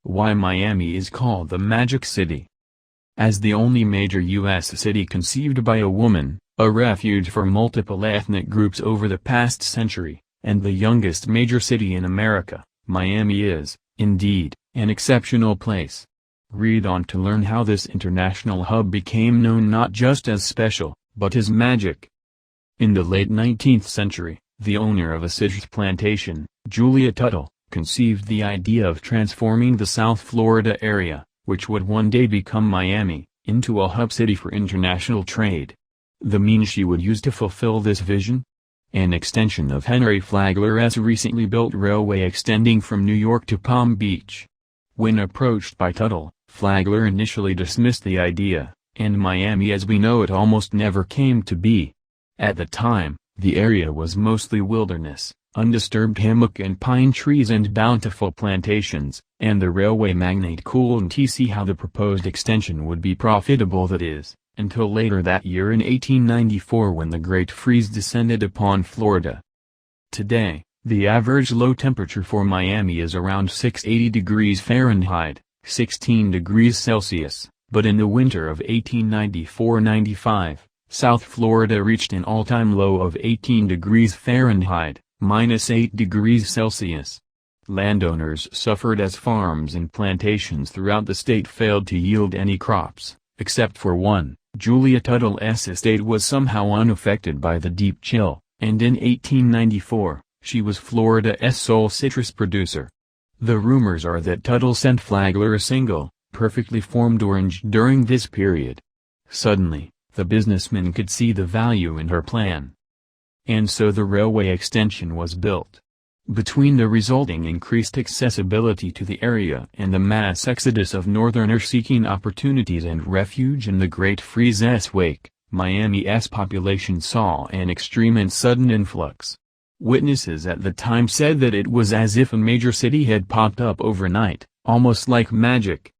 Why Miami is called the Magic City. As the only major U.S. city conceived by a woman, a refuge for multiple ethnic groups over the past century, and the youngest major city in America, Miami is, indeed, an exceptional place. Read on to learn how this international hub became known not just as special, but as magic. In the late 19th century, the owner of a citrus plantation, Julia Tuttle, conceived the idea of transforming the South Florida area, which would one day become Miami, into a hub city for international trade. The means she would use to fulfill this vision? An extension of Henry Flagler's recently built railway extending from New York to Palm Beach. When approached by Tuttle, Flagler initially dismissed the idea, and Miami as we know it almost never came to be. At the time, the area was mostly wilderness, undisturbed hammock and pine trees and bountiful plantations, and the railway magnate couldn't see how the proposed extension would be profitable, that is, until later that year in 1894 when the Great Freeze descended upon Florida. Today, the average low temperature for Miami is around 680 degrees Fahrenheit, 16 degrees Celsius, but in the winter of 1894-95, South Florida reached an all-time low of 18 degrees Fahrenheit, -8 degrees Celsius. Landowners suffered as farms and plantations throughout the state failed to yield any crops, except for one. Julia Tuttle's estate was somehow unaffected by the deep chill, and in 1894, she was Florida's sole citrus producer. The rumors are that Tuttle sent Flagler a single, perfectly formed orange during this period. Suddenly, the businessman could see the value in her plan. And so the railway extension was built. Between the resulting increased accessibility to the area and the mass exodus of northerners seeking opportunities and refuge in the Great Freeze's wake, Miami's population saw an extreme and sudden influx. Witnesses at the time said that it was as if a major city had popped up overnight, almost like magic.